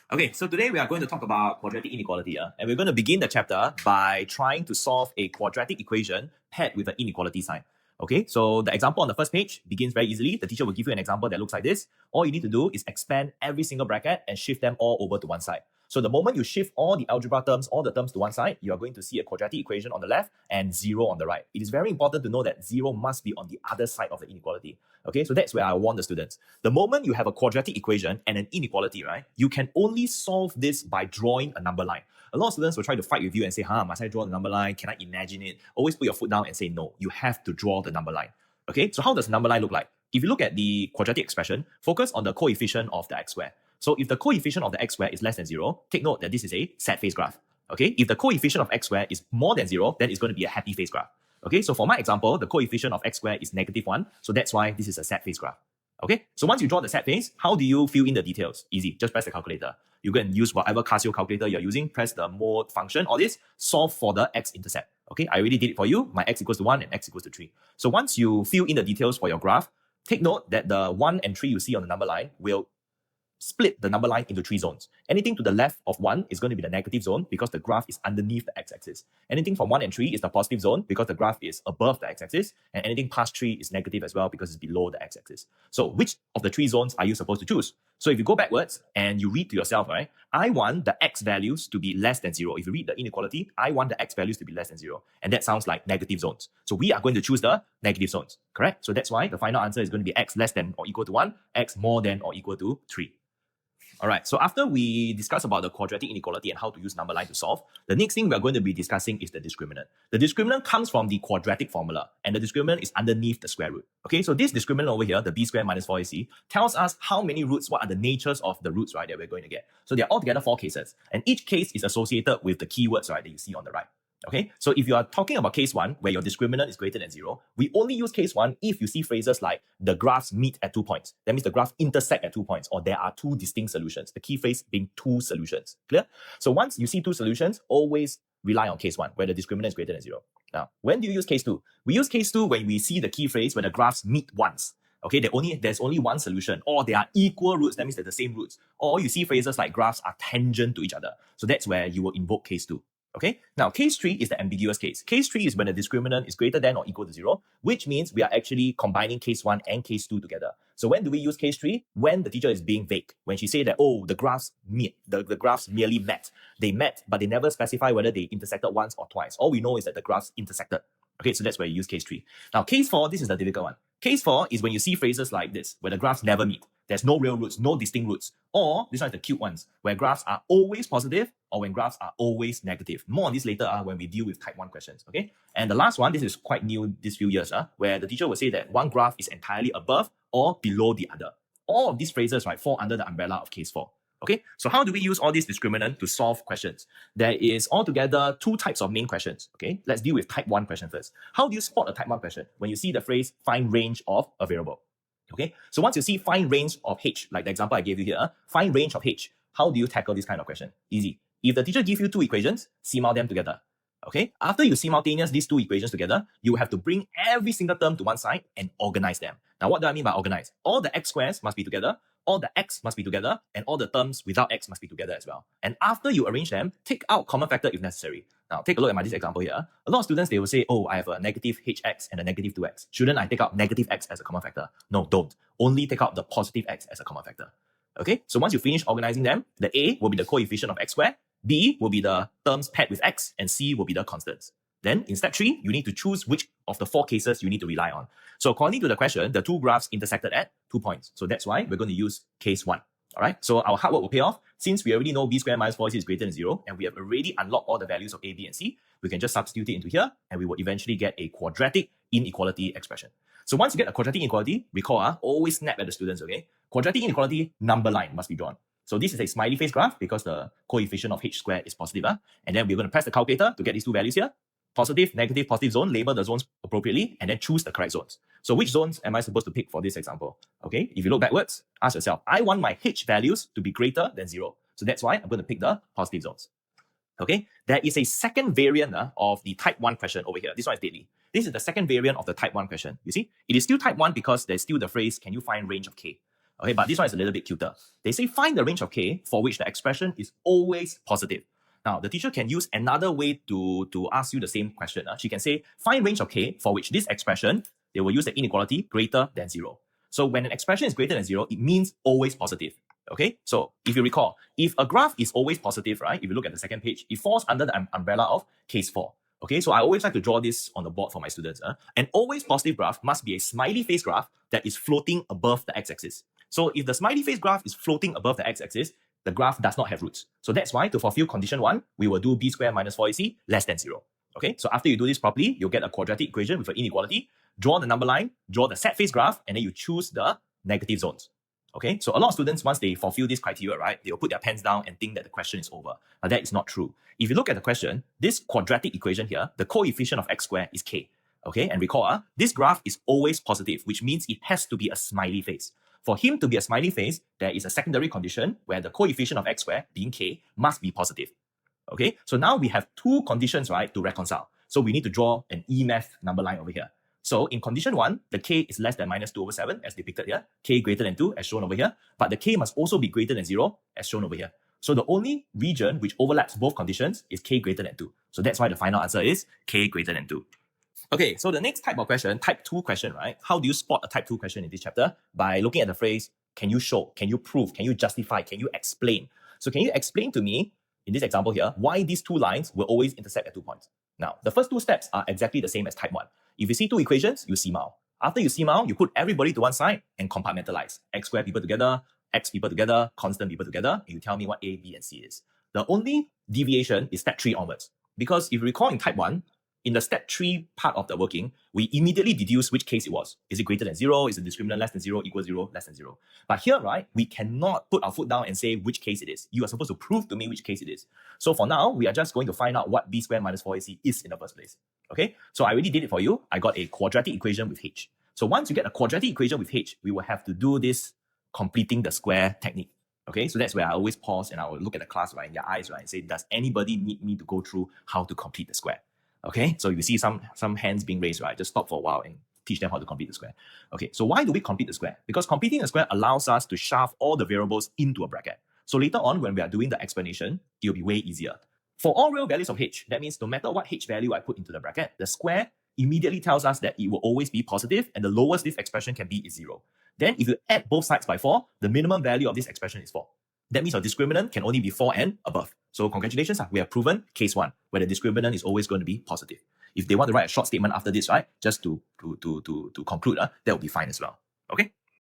Okay, so today we are going to talk about quadratic inequality, and we're going to begin the chapter by trying to solve a quadratic equation paired with an inequality sign. Okay, so the example on the first page begins very easily. The teacher will give you an example that looks like this. All you need to do is expand every single bracket and shift them all over to one side. So the moment you shift all the algebra terms, all the terms to one side, you are going to see a quadratic equation on the left and 0 on the right. It is very important to know that 0 must be on the other side of the inequality. Okay, so that's where I warn the students. The moment you have a quadratic equation and an inequality, right, you can only solve this by drawing a number line. A lot of students will try to fight with you and say, must I draw the number line? Can I imagine it? Always put your foot down and say, no, you have to draw the number line. Okay, so how does the number line look like? If you look at the quadratic expression, focus on the coefficient of the x square. So if the coefficient of the x square is less than 0, take note that this is a sad face graph. Okay, if the coefficient of x square is more than 0, then it's going to be a happy face graph. Okay, so for my example, the coefficient of x square is -1, so that's why this is a sad face graph. Okay, so once you draw the sad face, how do you fill in the details? Easy, just press the calculator. You go and use whatever Casio calculator you're using, press the mode function, all this, solve for the x-intercept. Okay, I already did it for you. My x equals to 1 and x equals to 3. So once you fill in the details for your graph, take note that the 1 and 3 you see on the number line will split the number line into 3 zones. Anything to the left of 1 is going to be the negative zone because the graph is underneath the x-axis. Anything from 1 and 3 is the positive zone because the graph is above the x-axis, and anything past 3 is negative as well because it's below the x-axis. So which of the 3 zones are you supposed to choose? So if you go backwards and you read to yourself, right, I want the x values to be less than 0. If you read the inequality, I want the x values to be less than 0. And that sounds like negative zones. So we are going to choose the negative zones, correct? So that's why the final answer is going to be x less than or equal to 1, x more than or equal to 3. All right, so after we discuss about the quadratic inequality and how to use number line to solve, the next thing we're going to be discussing is the discriminant. The discriminant comes from the quadratic formula, and the discriminant is underneath the square root. Okay, so this discriminant over here, the b²-4ac, tells us how many roots, what are the natures of the roots, right, that we're going to get. So they're altogether 4 cases, and each case is associated with the keywords, right, that you see on the right. Okay, so if you are talking about case 1, where your discriminant is greater than 0, we only use case 1 if you see phrases like the graphs meet at 2 points. That means the graph intersect at 2 points, or there are 2 distinct solutions. The key phrase being 2 solutions. Clear? So once you see 2 solutions, always rely on case 1, where the discriminant is greater than 0. Now, when do you use case 2? We use case 2 when we see the key phrase where the graphs meet once. Okay, there's only one solution, or they are equal roots, that means they're the same roots. Or you see phrases like graphs are tangent to each other. So that's where you will invoke case 2. Okay, now case 3 is the ambiguous case. Case 3 is when the discriminant is greater than or equal to 0, which means we are actually combining case 1 and case 2 together. So when do we use case 3? When the teacher is being vague. When she say that, oh, the graphs meet, the graphs merely met. They met, but they never specify whether they intersected once or twice. All we know is that the graphs intersected. Okay, so that's where you use case 3. Now, case 4, this is the difficult one. Case 4 is when you see phrases like this, where the graphs never meet. There's no real roots, no distinct roots. Or, this one is the cute ones, where graphs are always positive or when graphs are always negative. More on this later when we deal with type 1 questions, okay? And the last one, this is quite new this few years, where the teacher will say that one graph is entirely above or below the other. All of these phrases, right, fall under the umbrella of case 4. Okay, so how do we use all these discriminant to solve questions? There is altogether 2 types of main questions. Okay, let's deal with type 1 question first. How do you spot a type 1 question? When you see the phrase find range of a variable. Okay, so once you see find range of h, like the example I gave you here, find range of h, how do you tackle this kind of question? Easy. If the teacher gives you 2 equations, simul them together. Okay, after you simultaneous these 2 equations together, you have to bring every single term to one side and organize them. Now, what do I mean by organize? All the x squares must be together, all the x must be together, and all the terms without x must be together as well. And after you arrange them, take out common factor if necessary. Now, take a look at this example here. A lot of students, they will say, oh, I have a negative hx and a negative 2x. Shouldn't I take out negative x as a common factor? No, don't. Only take out the positive x as a common factor. Okay, so once you finish organizing them, the a will be the coefficient of x squared, b will be the terms paired with x, and c will be the constants. Then in step 3, you need to choose which of the 4 cases you need to rely on. So according to the question, the 2 graphs intersected at 2 points. So that's why we're going to use case 1. All right, so our hard work will pay off. Since we already know b²-4ac is greater than 0, and we have already unlocked all the values of a, b, and c, we can just substitute it into here, and we will eventually get a quadratic inequality expression. So once you get a quadratic inequality, recall, always snap at the students, okay? Quadratic inequality number line must be drawn. So this is a smiley face graph because the coefficient of h squared is positive. And then we're going to press the calculator to get these 2 values here. Positive, negative, positive zone, label the zones appropriately, and then choose the correct zones. So which zones am I supposed to pick for this example? Okay, if you look backwards, ask yourself, I want my h values to be greater than 0. So that's why I'm going to pick the positive zones. Okay, there is a second variant of the type 1 question over here. This one is deadly. This is the second variant of the type 1 question. You see, it is still type 1 because there's still the phrase, can you find range of k? Okay, but this one is a little bit cuter. They say find the range of k for which the expression is always positive. Now, the teacher can use another way to ask you the same question. She can say find range of k for which this expression, they will use the inequality greater than 0. So when an expression is greater than 0, it means always positive. Okay, so if you recall, if a graph is always positive, right, if you look at the second page, it falls under the umbrella of case 4. Okay, so I always like to draw this on the board for my students. An always positive graph must be a smiley face graph that is floating above the x-axis. So if the smiley face graph is floating above the x-axis, the graph does not have roots. So that's why to fulfill condition 1, we will do b²-4ac less than 0. Okay, so after you do this properly, you'll get a quadratic equation with an inequality. Draw the number line, draw the set face graph, and then you choose the negative zones. Okay, so a lot of students, once they fulfill this criteria, right, they'll put their pens down and think that the question is over. But that is not true. If you look at the question, this quadratic equation here, the coefficient of x squared is k. Okay, and recall, this graph is always positive, which means it has to be a smiley face. For him to be a smiley face, there is a secondary condition where the coefficient of x squared, being k, must be positive. Okay, so now we have two conditions, right, to reconcile. So we need to draw an EMATH number line over here. So in condition 1, the k is less than minus 2 over 7 as depicted here, k greater than 2 as shown over here, but the k must also be greater than 0 as shown over here. So the only region which overlaps both conditions is k greater than 2. So that's why the final answer is k greater than 2. Okay, so the next type of question, type 2 question, right? How do you spot a type 2 question in this chapter? By looking at the phrase, can you show, can you prove, can you justify, can you explain? So can you explain to me, in this example here, why these two lines will always intersect at 2 points? Now, the first two steps are exactly the same as type 1. If you see two equations, you CMAL. After you CMAL, you put everybody to one side and compartmentalize. X squared people together, x people together, constant people together, and you tell me what A, B, and C is. The only deviation is step 3 onwards. Because if you recall in type 1, in the step 3 part of the working, we immediately deduce which case it was. Is it greater than 0? Is the discriminant less than 0, equals 0, less than 0? But here, right, we cannot put our foot down and say which case it is. You are supposed to prove to me which case it is. So for now, we are just going to find out what b²-4ac is in the first place. Okay, so I already did it for you. I got a quadratic equation with h. So once you get a quadratic equation with h, we will have to do this completing the square technique. Okay, so that's where I always pause and I will look at the class, right, in their eyes, right, and say, does anybody need me to go through how to complete the square? Okay, so you see some hands being raised, right? Just stop for a while and teach them how to complete the square. Okay, so why do we complete the square? Because completing the square allows us to shove all the variables into a bracket. So later on, when we are doing the explanation, it will be way easier. For all real values of h, that means no matter what h value I put into the bracket, the square immediately tells us that it will always be positive, and the lowest this expression can be is 0. Then if you add both sides by 4, the minimum value of this expression is 4. That means our discriminant can only be 4 and above. So congratulations, we have proven case 1, where the discriminant is always going to be positive. If they want to write a short statement after this, right, just to conclude, that will be fine as well. Okay?